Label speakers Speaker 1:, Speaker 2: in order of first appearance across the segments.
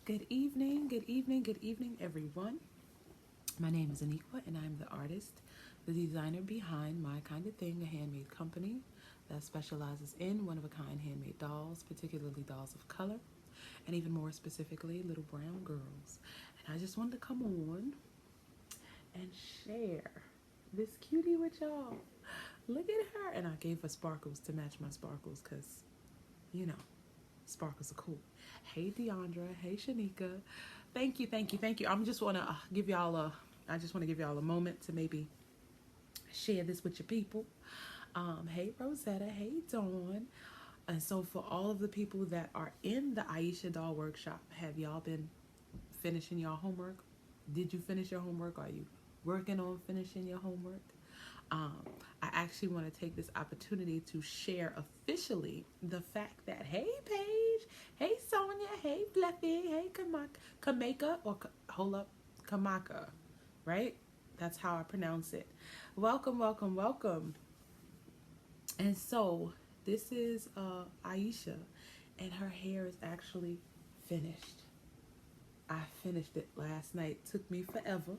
Speaker 1: Good evening, good evening, good evening, everyone. My name is Aniqua, and I'm the artist, the designer behind My Kind of Thing, a handmade company that specializes in one-of-a-kind handmade dolls, particularly dolls of color, and even more specifically, little brown girls. And I just wanted to come on and share this cutie with y'all. Look at her. And I gave her sparkles to match my sparkles because, you know, sparkles are cool. Hey Deandra, hey Shanika. Thank you, thank you, thank you. I just want to give y'all a moment to maybe share this with your people. Hey Rosetta, hey Dawn. And so for all of the people that are in the Aisha Doll Workshop, have y'all been finishing y'all homework? Did you finish your homework? Are you working on finishing your homework? I actually want to take this opportunity to share officially the fact that, hey Paige, hey Sonia, hey Fluffy, hey Kamaka, hold up, Kamaka, right? That's how I pronounce it. Welcome, welcome, welcome. And so this is Aisha, and her hair is actually finished. I finished it last night. Took me forever.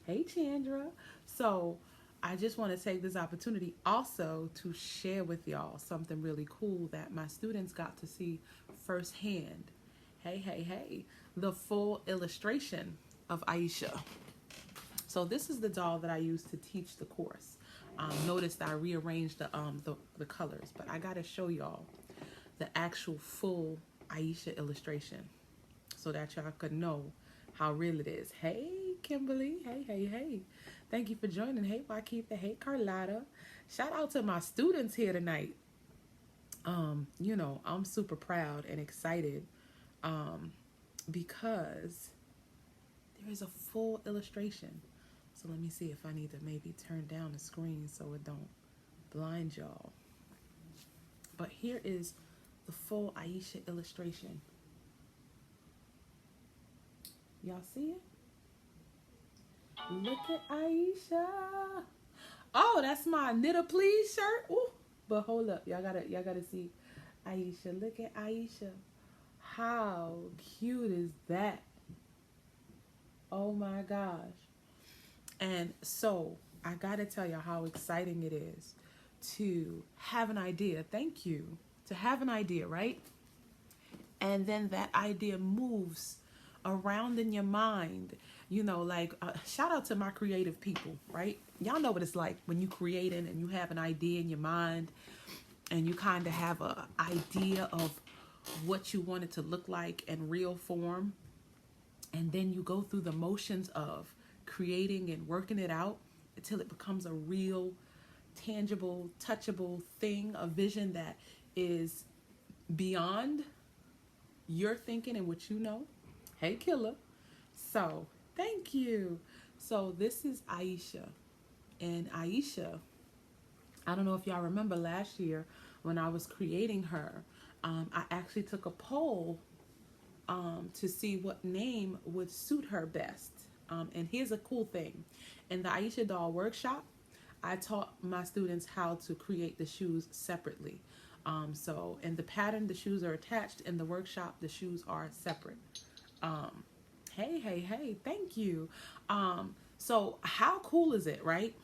Speaker 1: Hey Chandra. So I just want to take this opportunity also to share with y'all something really cool that my students got to see firsthand. Hey, the full illustration of Aisha. So this is the doll that I used to teach the course. Notice that I rearranged the colors, but I got to show y'all the actual full Aisha illustration so that y'all could know how real it is. Hey Kimberly, hey. Thank you for joining. Hey Wakeitha, hey Carlotta. Shout out to my students here tonight. You know, I'm super proud and excited because there is a full illustration. So let me see if I need to maybe turn down the screen so it don't blind y'all. But here is the full Aisha illustration. Y'all see it? Look at Aisha. Oh, that's my knit a please shirt. Ooh, but hold up, y'all gotta see Aisha. Look at Aisha. How cute is that? Oh my gosh. And so I gotta tell you how exciting it is to have an idea. Thank you. To have an idea, right? And then that idea moves around in your mind. You know, like shout out to my creative people, right? Y'all know what it's like when you creating and you have an idea in your mind and you kind of have an idea of what you want it to look like in real form. And then you go through the motions of creating and working it out until it becomes a real, tangible, touchable thing, a vision that is beyond your thinking and what you know. Hey, Killer. So, thank you. So, this is Aisha. And Aisha, I don't know if y'all remember last year when I was creating her, I actually took a poll to see what name would suit her best. And here's a cool thing. In the Aisha Doll Workshop, I taught my students how to create the shoes separately. So in the pattern, the shoes are attached. In the workshop, the shoes are separate. Hey, thank you. So how cool is it, right?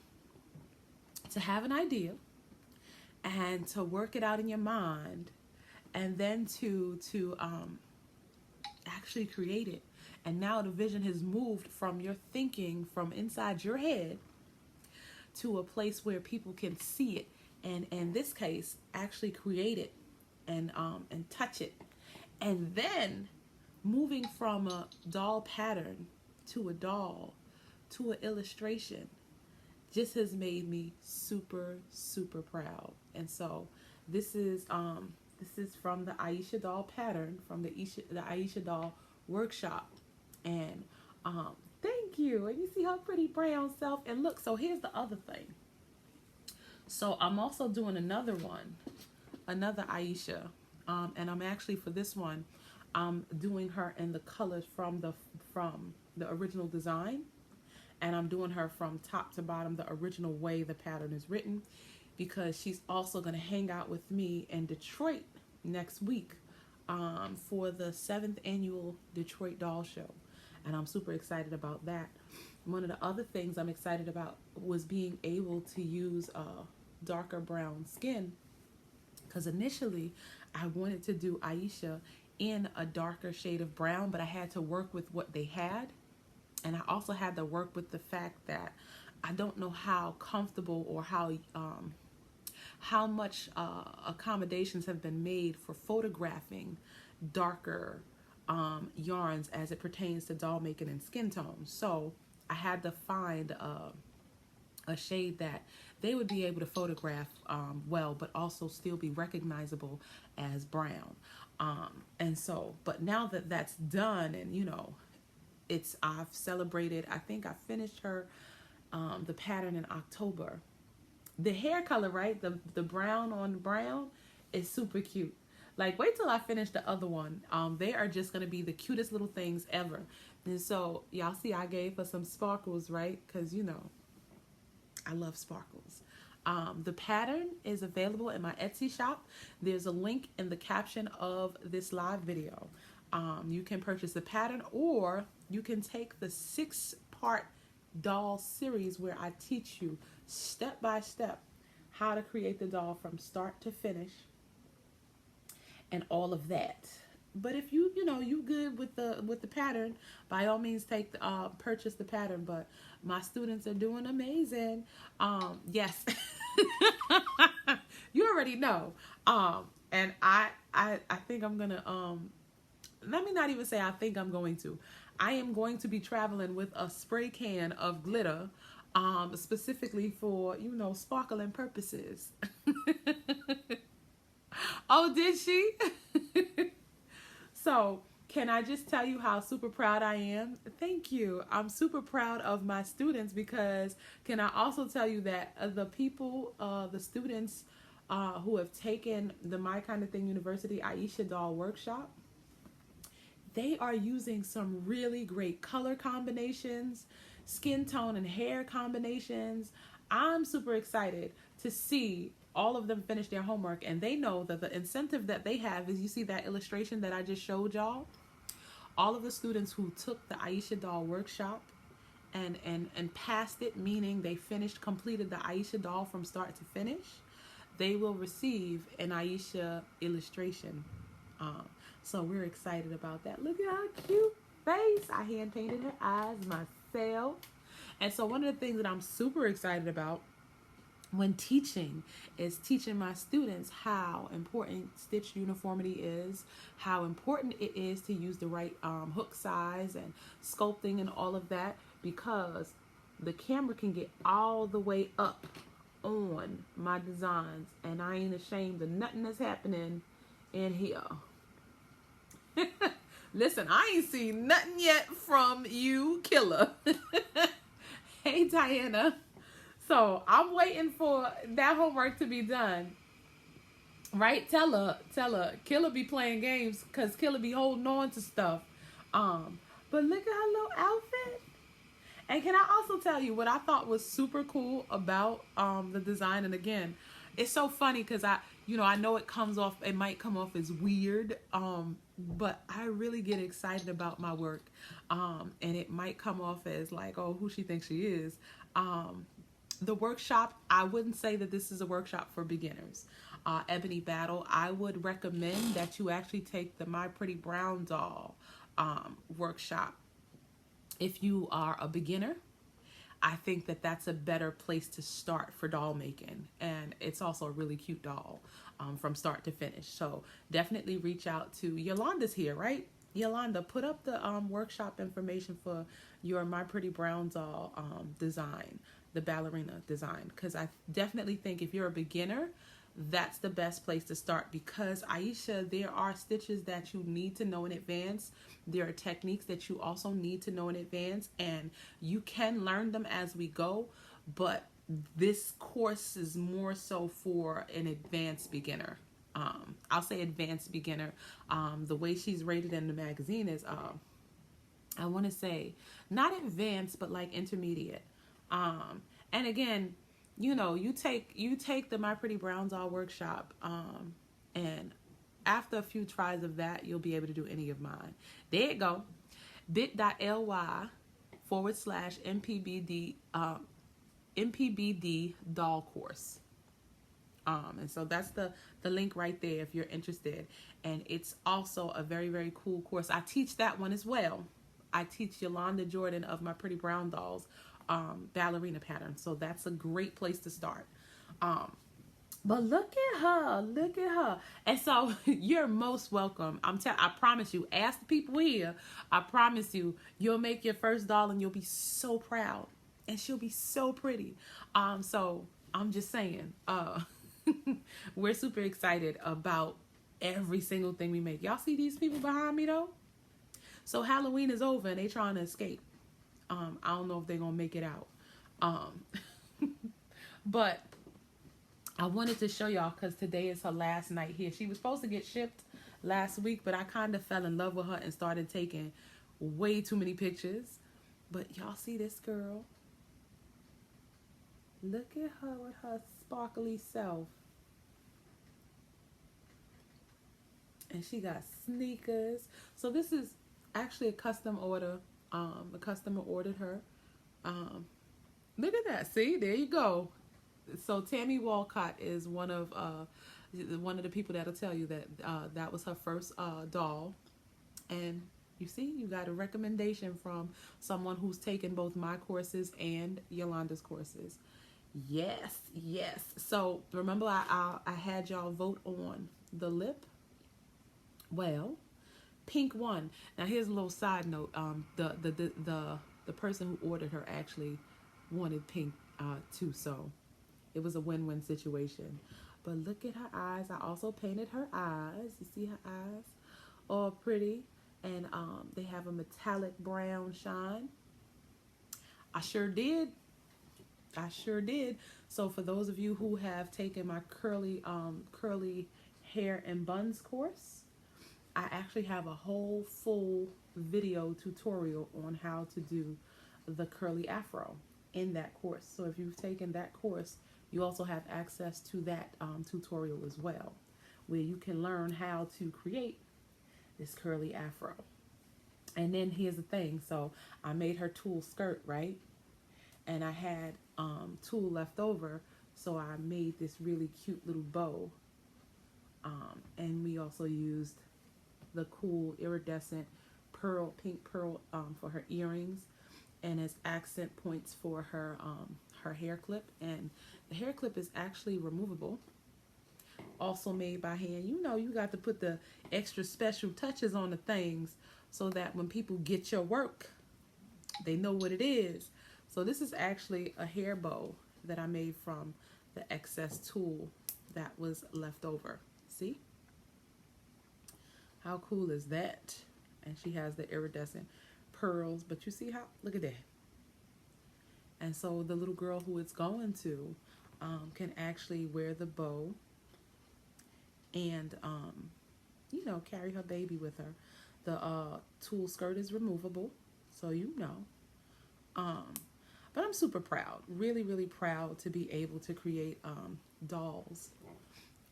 Speaker 1: To have an idea and to work it out in your mind and then to actually create it. And now the vision has moved from your thinking from inside your head to a place where people can see it. And in this case, actually create it and touch it. And then moving from a doll pattern to a doll to an illustration just has made me super, super proud. And so this is from the Aisha Doll Pattern, from the Aisha Doll Workshop. And thank you. And you see her pretty brown self. And look, so here's the other thing. So I'm also doing another Aisha. And I'm actually, for this one, I'm doing her in the colors from the original design. And I'm doing her from top to bottom, the original way the pattern is written, because she's also going to hang out with me in Detroit next week for the 7th annual Detroit Doll Show. And I'm super excited about that. One of the other things I'm excited about was being able to use darker brown skin, because initially I wanted to do Aisha in a darker shade of brown, but I had to work with what they had. And I also had to work with the fact that I don't know how comfortable or how much accommodations have been made for photographing darker yarns as it pertains to doll making and skin tones. So I had to find a shade that they would be able to photograph well, but also still be recognizable as brown. And so, but now that that's done, and you know, I've celebrated, I think I finished her the pattern in October. The hair color, right? The brown on brown is super cute. Like, wait till I finish the other one. They are just going to be the cutest little things ever. And so, y'all see I gave her some sparkles, right? Because, you know, I love sparkles. The pattern is available in my Etsy shop. There's a link in the caption of this live video. You can purchase the pattern, or you can take the 6-part doll series where I teach you step by step how to create the doll from start to finish and all of that. But if you good with the pattern, by all means purchase the pattern. But my students are doing amazing. Yes. You already know. And I think I'm gonna let me not even say I think I'm going to. I am going to be traveling with a spray can of glitter, specifically for, you know, sparkling purposes. Oh, did she? So, can I just tell you how super proud I am? Thank you. I'm super proud of my students, because can I also tell you that the students who have taken the My Kind of Thing University Aisha Doll Workshop, they are using some really great color combinations, skin tone and hair combinations. I'm super excited to see all of them finish their homework, and they know that the incentive that they have is, you see that illustration that I just showed y'all? All of the students who took the Aisha Doll Workshop and passed it, meaning they completed the Aisha Doll from start to finish, they will receive an Aisha illustration. So we're excited about that. Look at her cute face. I hand painted her eyes myself. And so one of the things that I'm super excited about when teaching is teaching my students how important stitch uniformity is, how important it is to use the right hook size and sculpting and all of that, because the camera can get all the way up on my designs, and I ain't ashamed of nothing that's happening in here. Listen, I ain't seen nothing yet from you, killer. Hey, Diana. So I'm waiting for that homework to be done. Right? Tell her, Killer be playing games, because Killer be holding on to stuff. But look at her little outfit. And can I also tell you what I thought was super cool about the design? And again, it's so funny because I know it might come off as weird, but I really get excited about my work. And it might come off as like, oh, who she thinks she is. The workshop, I wouldn't say that this is a workshop for beginners. Ebony Battle, I would recommend that you actually take the My Pretty Brown Doll workshop. If you are a beginner, I think that that's a better place to start for doll making. And it's also a really cute doll from start to finish. So definitely reach out to Yolanda's here, right? Yolanda, put up the workshop information for your My Pretty Brown Doll design, the ballerina design. Because I definitely think if you're a beginner, that's the best place to start, because Aisha, there are stitches that you need to know in advance. There are techniques that you also need to know in advance, and you can learn them as we go, but this course is more so for an advanced beginner. I'll say advanced beginner. The way she's rated in the magazine is, I want to say not advanced, but like intermediate. And again, you take the My Pretty Brown Doll workshop, and after a few tries of that, you'll be able to do any of mine. There you go. bit.ly/MPBD MPBD doll course. And so that's the link right there if you're interested. And it's also a very, very cool course. I teach that one as well. I teach Yolanda Jordan of My Pretty Brown Dolls ballerina pattern. So that's a great place to start. But look at her. And so you're most welcome. I promise you, ask the people here. I promise you, you'll make your first doll and you'll be so proud. And she'll be so pretty. So I'm just saying, we're super excited about every single thing we make. Y'all see these people behind me though? So Halloween is over and they trying to escape. I don't know if they're gonna make it out. But I wanted to show y'all because today is her last night here. She was supposed to get shipped last week, but I kind of fell in love with her and started taking way too many pictures. But y'all see this girl? Look at her with her sparkly self. And she got sneakers. So this is actually a custom order. The customer ordered her. Look at that. See, there you go. So Tammy Walcott is one of the people that'll tell you that that was her first doll. And you see, you got a recommendation from someone who's taken both my courses and Yolanda's courses. Yes. So remember, I had y'all vote on the lip. Well, pink won. Now here's a little side note. The person who ordered her actually wanted pink too, so it was a win-win situation. But look at her eyes. I also painted her eyes. You see her eyes? All pretty. And they have a metallic brown shine. I sure did. So for those of you who have taken my curly hair and buns course, I actually have a whole full video tutorial on how to do the curly afro in that course. So if you've taken that course, you also have access to that tutorial as well, where you can learn how to create this curly afro. And then here's the thing. So I made her tulle skirt, right? And I had tulle left over, so I made this really cute little bow. And we also used the cool iridescent pink pearl for her earrings, and as accent points for her hair clip. And the hair clip is actually removable, also made by hand. You know, you got to put the extra special touches on the things so that when people get your work, they know what it is. So this is actually a hair bow that I made from the excess tulle that was left over. See? How cool is that? And she has the iridescent pearls, but you see how, look at that. And so the little girl who it's going to can actually wear the bow and, you know, carry her baby with her. The tulle skirt is removable, so you know. But I'm super proud, really, really proud to be able to create dolls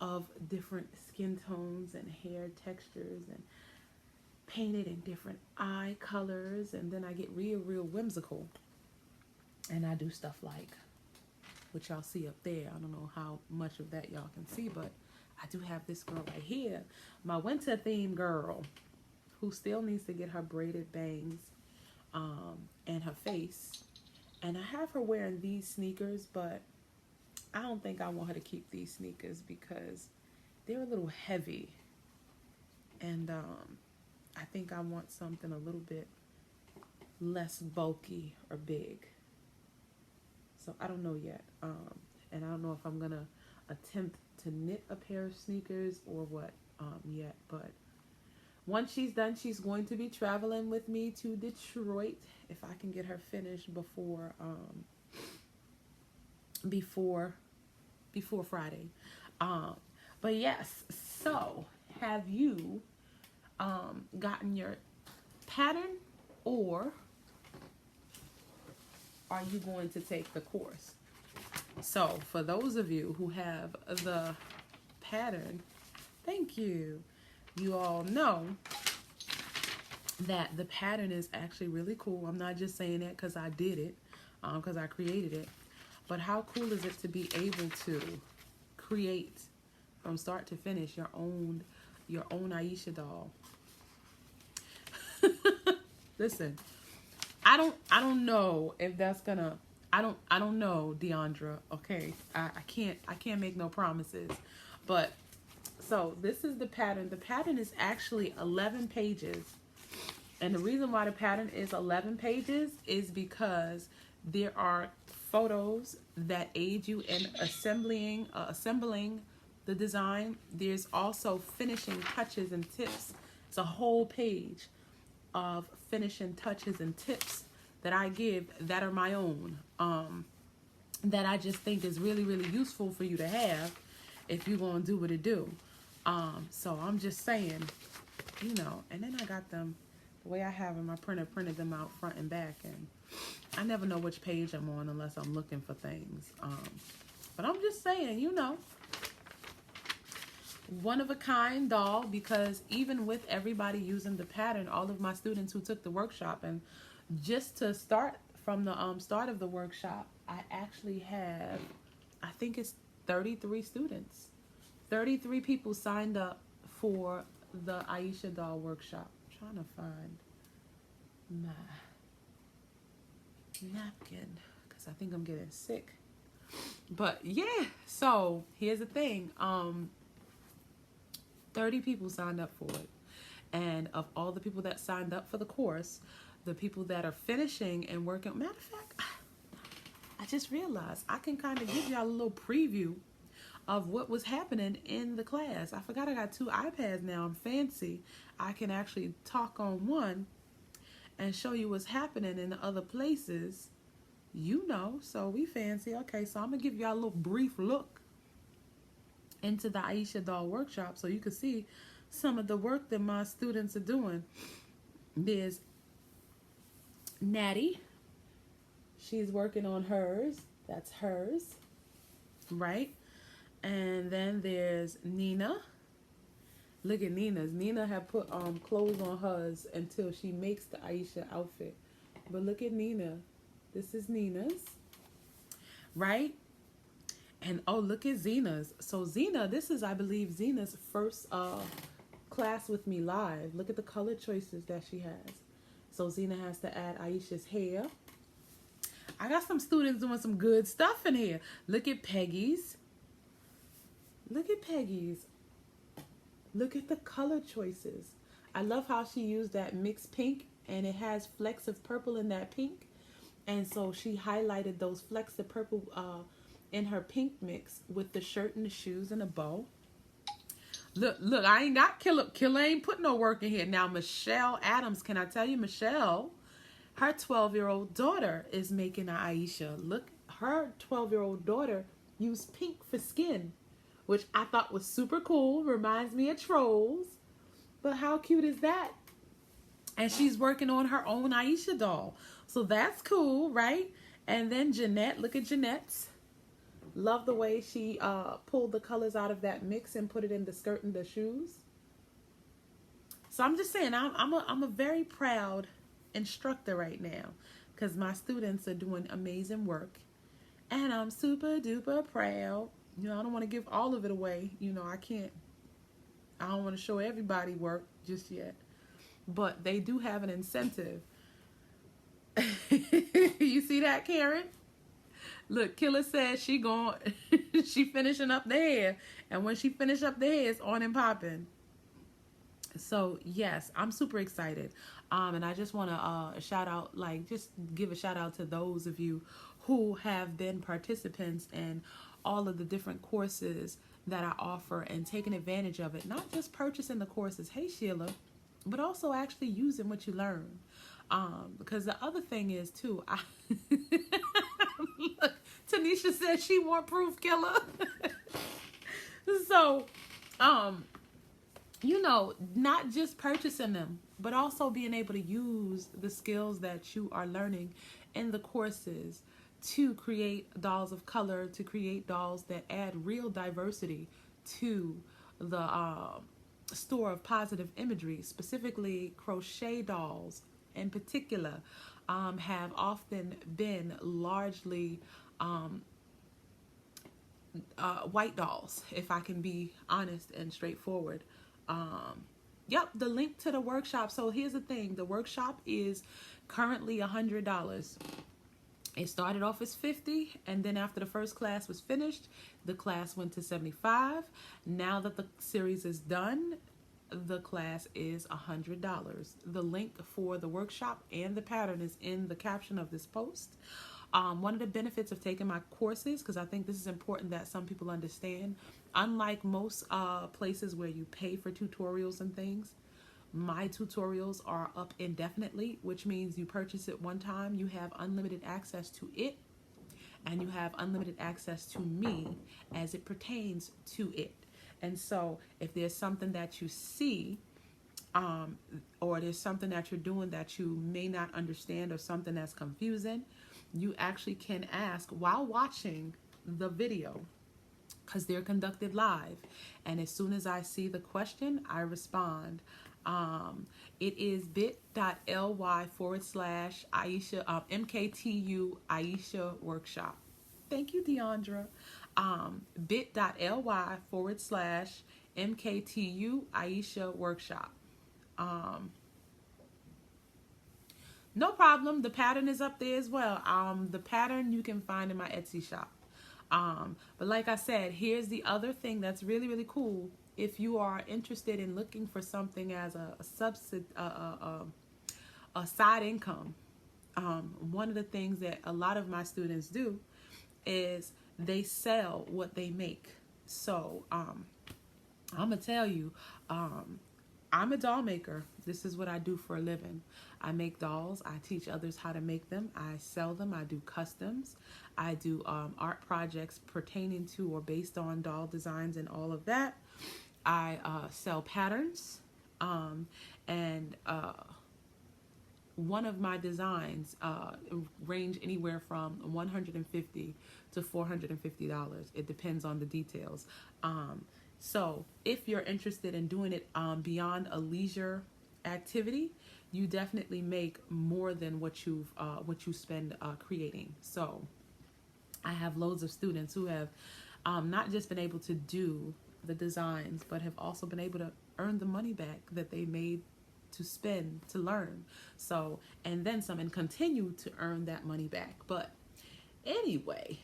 Speaker 1: of different skin tones and hair textures and painted in different eye colors. And then I get real whimsical. And I do stuff like what y'all see up there. I don't know how much of that y'all can see, but I do have this girl right here, my winter theme girl, who still needs to get her braided bangs and her face. And I have her wearing these sneakers, but I don't think I want her to keep these sneakers because they're a little heavy. And I think I want something a little bit less bulky or big. So I don't know yet. And I don't know if I'm going to attempt to knit a pair of sneakers or what yet. But once she's done, she's going to be traveling with me to Detroit if I can get her finished before Friday. But yes, so have you gotten your pattern, or are you going to take the course? So for those of you who have the pattern, thank you. you all know that the pattern is actually really cool. I'm not just saying that because I did it, because I created it. But how cool is it to be able to create from start to finish your own Aisha doll? Listen, I don't know if that's gonna. I don't know, Deandra. Okay, I can't make no promises, but so this is the pattern. The pattern is actually 11 pages, and the reason why the pattern is 11 pages is because there are photos that aid you in assembling the design. There's also finishing touches and tips. It's a whole page of finishing touches and tips that I give that are my own, that I just think is really, really useful for you to have if you're going to do what it do. So I'm just saying, you know, and then I got them the way I have them. I printed them out front and back, and I never know which page I'm on unless I'm looking for things. But I'm just saying, you know, one of a kind doll, because even with everybody using the pattern, all of my students who took the workshop, and just to start from the start of the workshop, I actually have, I think it's 33 students. 33 people signed up for the Aisha doll workshop. I'm trying to find my napkin because I think I'm getting sick. But yeah, so here's the thing. 30 people signed up for it. And of all the people that signed up for the course, the people that are finishing and working, matter of fact, I just realized I can kind of give y'all a little preview of what was happening in the class. I forgot I got 2 iPads now. I'm fancy. I can actually talk on one and show you what's happening in the other places, you know. So we fancy. Okay, so I'm going to give y'all a little brief look into the Aisha doll workshop so you can see some of the work that my students are doing. There's Natty. She's working on hers. That's hers, right? And then there's Nina. Look at Nina's. Nina had put clothes on hers until she makes the Aisha outfit. But look at Nina. This is Nina's, right? And oh, look at Zena's. So Zena, this is, I believe, Zena's first class with me live. Look at the color choices that she has. So Zena has to add Aisha's hair. I got some students doing some good stuff in here. Look at Peggy's. Look at Peggy's. Look at the color choices. I love how she used that mixed pink, and it has flecks of purple in that pink. And so she highlighted those flecks of purple in her pink mix with the shirt and the shoes and a bow. Look, I ain't got Killer. Killer ain't put no work in here. Now, Michelle Adams, can I tell you, Michelle, her 12-year-old daughter is making an Aisha. Look, her 12-year-old daughter used pink for skin, which I thought was super cool. Reminds me of Trolls. But how cute is that? And she's working on her own Aisha doll. So that's cool, right? And then Jeanette, look at Jeanette's. Love the way she pulled the colors out of that mix and put it in the skirt and the shoes. So I'm just saying, I'm a very proud instructor right now because my students are doing amazing work. And I'm super duper proud. You know, I don't want to give all of it away. You know, I don't want to show everybody work just yet. But they do have an incentive. You see that, Karen? Look, Killer says she finishing up the hair. And when she finish up the hair, it's on and popping. So, yes, I'm super excited. And I just want to just give a shout out to those of you who have been participants in all of the different courses that I offer and taking advantage of it. Not just purchasing the courses, hey Sheila, but also actually using what you learn. Because the other thing is too, look, Tanisha says she want proof, Killer. So, you know, not just purchasing them, but also being able to use the skills that you are learning in the courses to create dolls of color, to create dolls that add real diversity to the store of positive imagery, specifically crochet dolls in particular, have often been largely white dolls, if I can be honest and straightforward. Yep, the link to the workshop. So here's the thing. The workshop is currently $100. It started off as $50, and then after the first class was finished, the class went to $75. Now that the series is done, the class is $100. The link for the workshop and the pattern is in the caption of this post. One of the benefits of taking my courses, because I think this is important that some people understand, unlike most places where you pay for tutorials and things, my tutorials are up indefinitely, which means you purchase it one time, you have unlimited access to it, and you have unlimited access to me as it pertains to it. And so if there's something that you see, or there's something that you're doing that you may not understand, or something that's confusing, you actually can ask while watching the video, because they're conducted live. And as soon as I see the question, I respond. It is bit.ly/Aisha, MKTU Aisha workshop. Thank you, Deandra. bit.ly/MKTU Aisha workshop. No problem. The pattern is up there as well. The pattern you can find in my Etsy shop. But like I said, here's the other thing that's really, really cool. If you are interested in looking for something as a side income, one of the things that a lot of my students do is they sell what they make. So I'm gonna tell you, I'm a doll maker. This is what I do for a living. I make dolls. I teach others how to make them. I sell them. I do customs. I do art projects pertaining to or based on doll designs and all of that. I sell patterns. And one of my designs range anywhere from $150 to $450. It depends on the details. So if you're interested in doing it beyond a leisure activity, you definitely make more than what you spend creating. So I have loads of students who have not just been able to do the designs, but have also been able to earn the money back that they made to spend to learn. So, and then some, and continue to earn that money back. But anyway,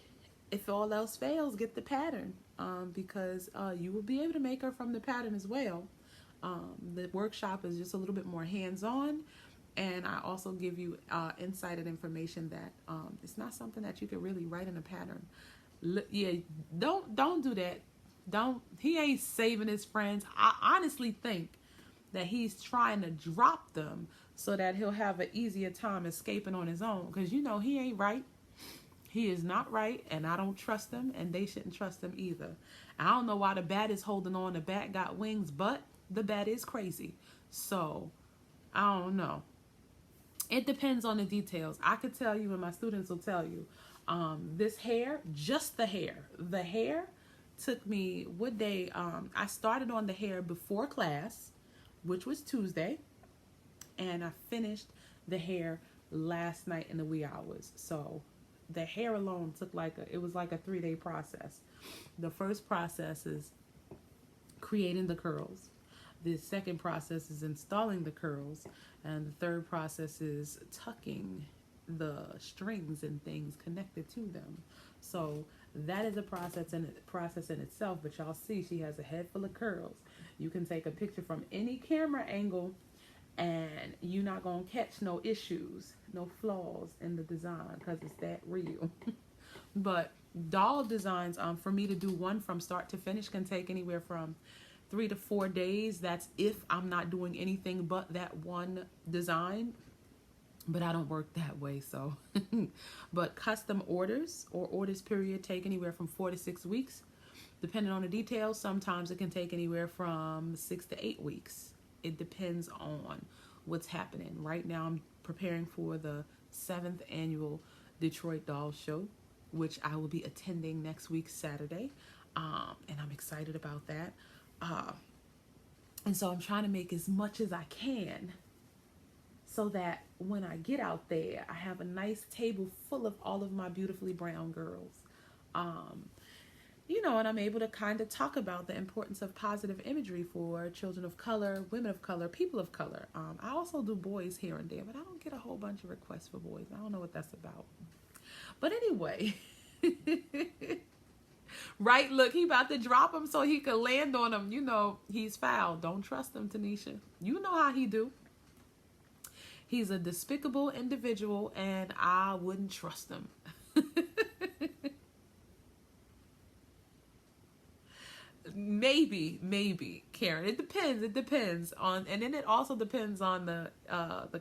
Speaker 1: if all else fails, get the pattern, because you will be able to make her from the pattern as well. The workshop is just a little bit more hands-on, and I also give you insight and information that it's not something that you could really write in a pattern. Yeah, don't do that. He ain't saving his friends. I honestly think that he's trying to drop them so that he'll have an easier time escaping on his own, because you know he ain't right. He is not right, and I don't trust him, and they shouldn't trust him either. I don't know why the bat is holding on. The bat got wings, but the bat is crazy. So, I don't know. It depends on the details. I could tell you, and my students will tell you, this hair, just the hair took me, what day? I started on the hair before class, which was Tuesday, and I finished the hair last night in the wee hours. So the hair alone took it was like a 3-day process. The first process is creating the curls. The second process is installing the curls, and the third process is tucking the strings and things connected to them. So that is a process in itself. But y'all see, she has a head full of curls. You can take a picture from any camera angle, and you're not gonna catch no issues, no flaws in the design, because it's that real. But doll designs, for me to do one from start to finish, can take anywhere from 3 to 4 days. That's if I'm not doing anything but that one design. But I don't work that way, so. But custom orders or orders period take anywhere from 4 to 6 weeks. Depending on the details, sometimes it can take anywhere from 6 to 8 weeks. It depends on what's happening. Right now I'm preparing for the 7th annual Detroit Doll Show, which I will be attending next week, Saturday. And I'm excited about that. And so I'm trying to make as much as I can so that when I get out there, I have a nice table full of all of my beautifully brown girls. And I'm able to kind of talk about the importance of positive imagery for children of color, women of color, people of color. I also do boys here and there, but I don't get a whole bunch of requests for boys. I don't know what that's about. But anyway, right, look, he about to drop him so he could land on him. He's foul. Don't trust him, Tanisha. You know how he do. He's a despicable individual, and I wouldn't trust him. Maybe, Karen. It depends on, and then it also depends on the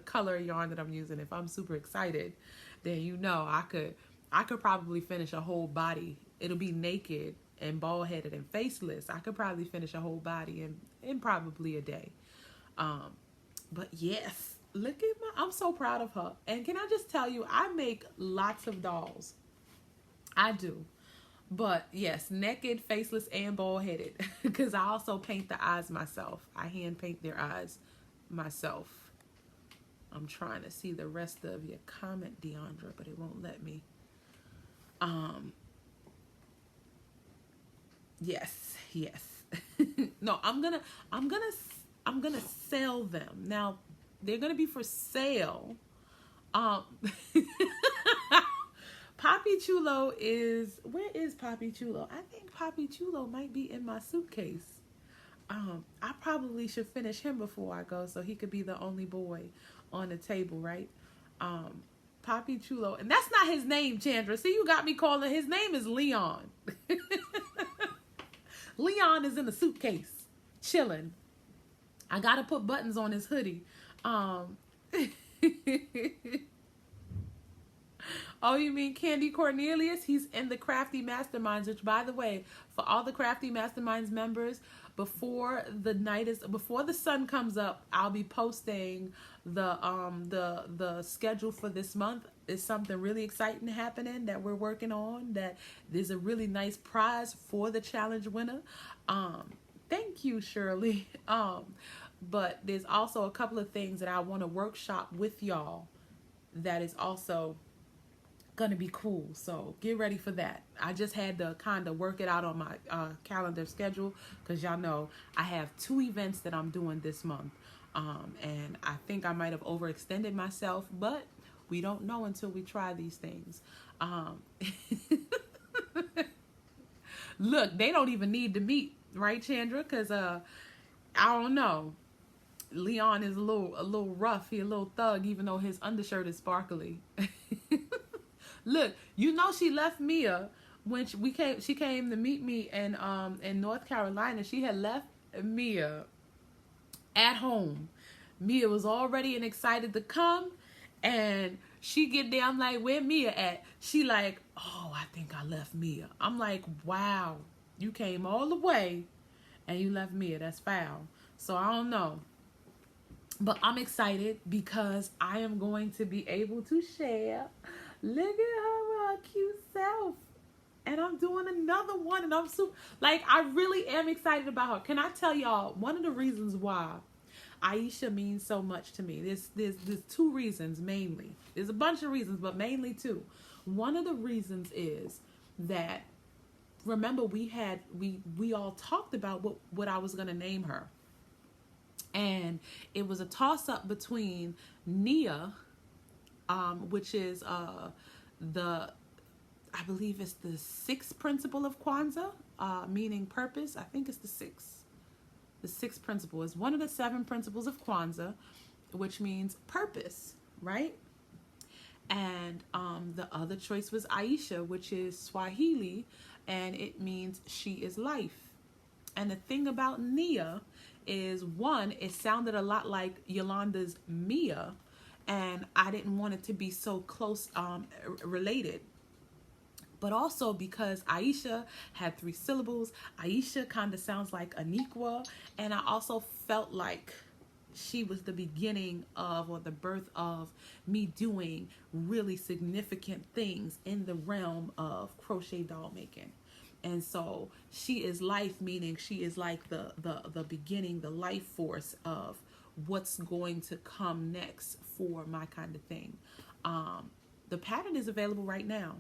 Speaker 1: color yarn that I'm using. If I'm super excited, then I could probably finish a whole body. It'll be naked and bald headed and faceless. I could probably finish a whole body in probably a day. But yes, look at I'm so proud of her. And can I just tell you, I make lots of dolls. I do. But yes, naked, faceless, and bald-headed. Because I also paint the eyes myself. I hand paint their eyes myself. I'm trying to see the rest of your comment, Deandra, but it won't let me. Yes. No, I'm gonna sell them. Now, they're gonna be for sale. Papi Chulo where is Papi Chulo? I think Papi Chulo might be in my suitcase. I probably should finish him before I go so he could be the only boy on the table, right? Papi Chulo. And that's not his name, Chandra. See, you got me calling. His name is Leon. Leon is in the suitcase, chilling. I got to put buttons on his hoodie. Oh, you mean Candy Cornelius? He's in the Crafty Masterminds, which, by the way, for all the Crafty Masterminds members, before the sun comes up, I'll be posting the schedule for this month. Is something really exciting happening that we're working on. That there's a really nice prize for the challenge winner. Thank you, Shirley. But there's also a couple of things that I want to workshop with y'all. That is also gonna be cool, so get ready for that. I just had to kind of work it out on my calendar schedule because y'all know I have 2 events that I'm doing this month, and I think I might have overextended myself, but we don't know until we try these things. Look, they don't even need to meet, right, Chandra? Because I don't know, Leon is a little rough. He a little thug, even though his undershirt is sparkly. Look, she left Mia when she came to meet me in North Carolina. She had left Mia at home. Mia was all ready and excited to come, and she get there. I'm like, where Mia at? She like, oh, I think I left Mia. I'm like, wow, you came all the way and you left Mia. That's foul. So I don't know. But I'm excited because I am going to be able to share. Look at her cute self. And I'm doing another one. And I'm super, I really am excited about her. Can I tell y'all one of the reasons why Aisha means so much to me? There's 2 reasons mainly. There's a bunch of reasons, but mainly 2. One of the reasons is that, remember, we all talked about what I was going to name her. And it was a toss-up between Nia, which is I believe it's the 6th principle of Kwanzaa, meaning purpose. I think it's the 6th. The 6th principle is one of the 7 principles of Kwanzaa, which means purpose, right? And the other choice was Aisha, which is Swahili, and it means she is life. And the thing about Nia is, one, it sounded a lot like Yolanda's Mia, and I didn't want it to be so close related. But also because Aisha had 3 syllables, Aisha kind of sounds like Aniqua, and I also felt like she was the beginning of, or the birth of, me doing really significant things in the realm of crochet doll making. And so she is life, meaning she is like the beginning, the life force of what's going to come next for my kind of thing. The pattern is available right now.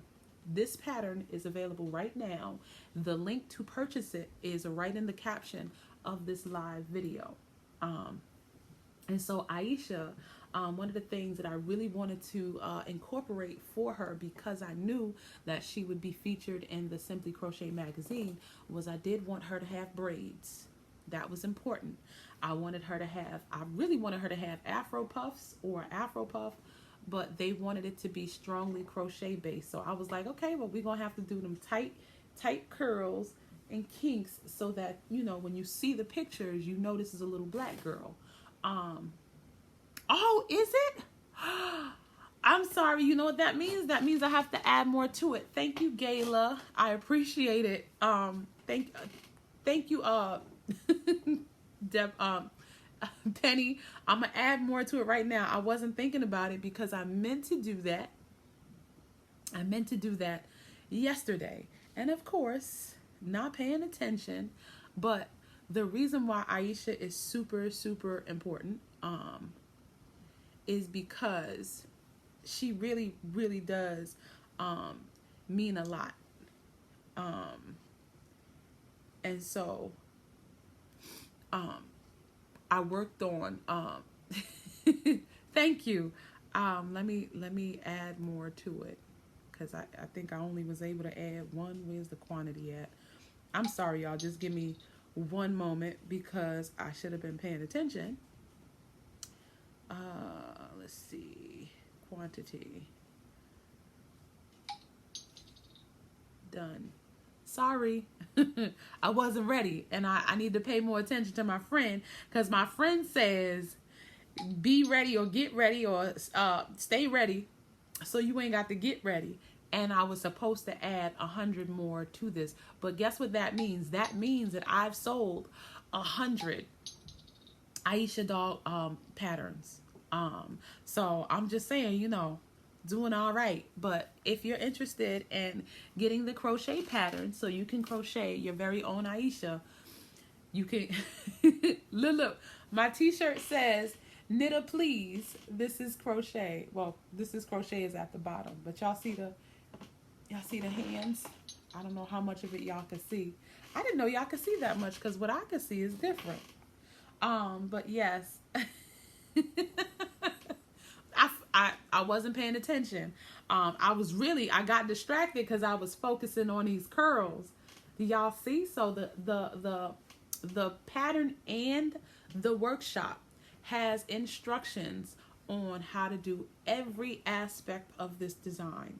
Speaker 1: This pattern is available right now. The link to purchase it is right in the caption of this live video. And so Aisha, one of the things that I really wanted to incorporate for her, because I knew that she would be featured in the Simply Crochet magazine, was I did want her to have braids. That was important. I really wanted her to have Afro puffs or Afro puff, but they wanted it to be strongly crochet based. So I was like, okay, well, we're going to have to do them tight curls and kinks so that, you know, when you see the pictures, you know this is a little black girl. Oh, is it? I'm sorry. You know what that means? That means I have to add more to it. Thank you, Gayla. I appreciate it. Thank you, Deb, Penny. I'm gonna add more to it right now. I wasn't thinking about it because I meant to do that. I meant to do that yesterday, and of course, not paying attention. But the reason why Aisha is super, super important, is because she really, really does, mean a lot. And so, I worked on, thank you. Let me add more to it, because I think I only was able to add one. Where's the quantity at? I'm sorry, y'all. Just give me one moment because I should have been paying attention. Let's see. Quantity. Done. Sorry. I wasn't ready, and I need to pay more attention to my friend, because my friend says be ready or get ready or stay ready, so you ain't got to get ready. And I was supposed to add 100 more to this, but guess what that means? That means that I've sold 100 Aisha Doll patterns. So I'm just saying, you know, doing all right. But if you're interested in getting the crochet pattern so you can crochet your very own Aisha, you can look, my t-shirt says knitter please. This is crochet. Well, this is crochet is at the bottom, but y'all see the hands? I don't know how much of it y'all can see. I didn't know y'all could see that much, because what I could see is different. But yes. I wasn't paying attention. I got distracted because I was focusing on these curls. Do y'all see? So the pattern and the workshop has instructions on how to do every aspect of this design.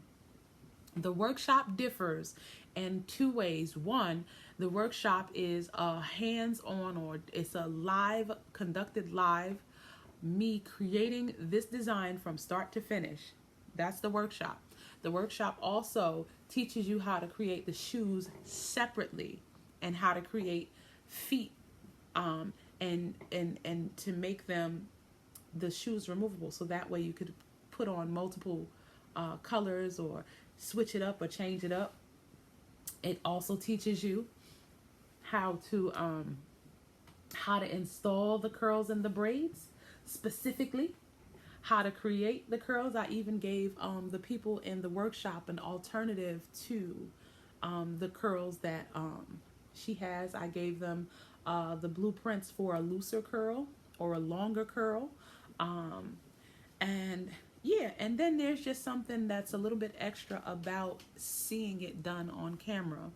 Speaker 1: The workshop differs in two ways. One, the workshop is a hands-on, or it's a conducted live, me creating this design from start to finish. That's the workshop. The workshop also teaches you how to create the shoes separately, and how to create feet, and to make them, the shoes, removable, so that way you could put on multiple colors, or switch it up or change it up. It also teaches you how to install the curls and the braids, specifically how to create the curls. I even gave the people in the workshop an alternative to the curls that she has. I gave them the blueprints for a looser curl or a longer curl, and yeah, and then there's just something that's a little bit extra about seeing it done on camera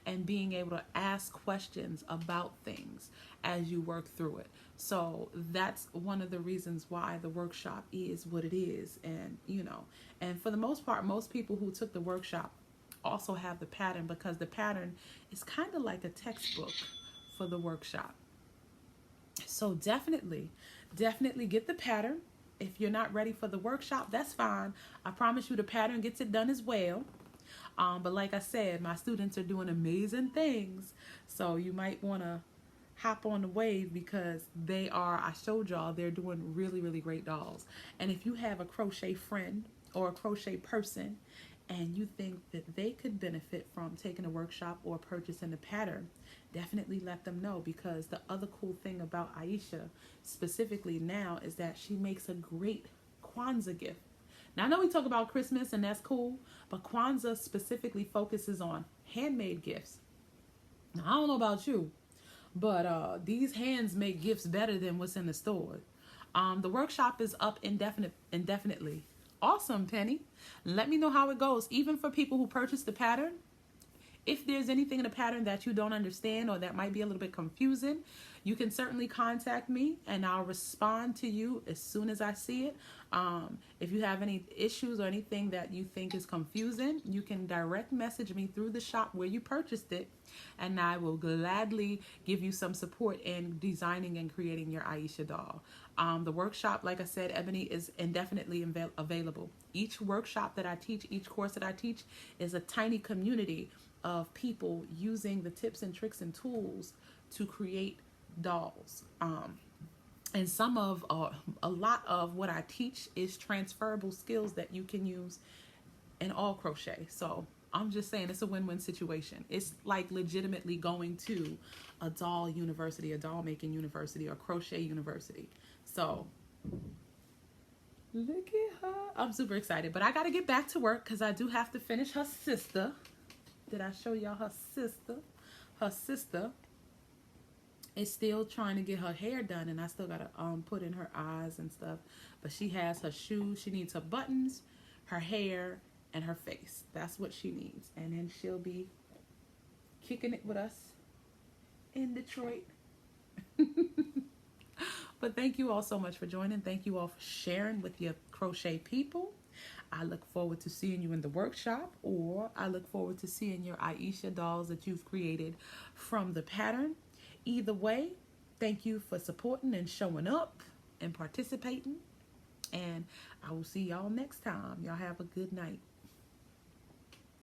Speaker 1: and being able to ask questions about things as you work through it. So that's one of the reasons why the workshop is what it is. And, you know, and for the most part, most people who took the workshop also have the pattern, because the pattern is kind of like a textbook for the workshop. So definitely get the pattern. If you're not ready for the workshop, that's fine. I promise you the pattern gets it done as well. But like I said, my students are doing amazing things. So you might want to hop on the wave, because I showed y'all, they're doing really, really great dolls. And if you have a crochet friend or a crochet person and you think that they could benefit from taking a workshop or purchasing the pattern, definitely let them know, because the other cool thing about Aisha specifically now is that she makes a great Kwanzaa gift. Now, I know we talk about Christmas and that's cool, but Kwanzaa specifically focuses on handmade gifts. Now, I don't know about you, but these hands make gifts better than what's in the store. The workshop is up indefinitely. Awesome, Penny. Let me know how it goes. Even for people who purchase the pattern, if there's anything in the pattern that you don't understand or that might be a little bit confusing, you can certainly contact me and I'll respond to you as soon as I see it. If you have any issues or anything that you think is confusing, you can direct message me through the shop where you purchased it, and I will gladly give you some support in designing and creating your Aisha doll. The workshop, like I said, Ebony, is indefinitely available. Each workshop that I teach, each course that I teach, is a tiny community of people using the tips and tricks and tools to create dolls. And a lot of what I teach is transferable skills that you can use in all crochet. So I'm just saying it's a win-win situation. It's like legitimately going to a doll university, a doll making university, or crochet university. So look at her. I'm super excited, but I got to get back to work because I do have to finish her sister. Did I show y'all her sister? Her sister is still trying to get her hair done, and I still got to put in her eyes and stuff. But she has her shoes. She needs her buttons, her hair, and her face. That's what she needs. And then she'll be kicking it with us in Detroit. But thank you all so much for joining. Thank you all for sharing with your crochet people. I look forward to seeing you in the workshop, or I look forward to seeing your Aisha dolls that you've created from the pattern. Either way, thank you for supporting and showing up and participating. And I will see y'all next time. Y'all have a good night.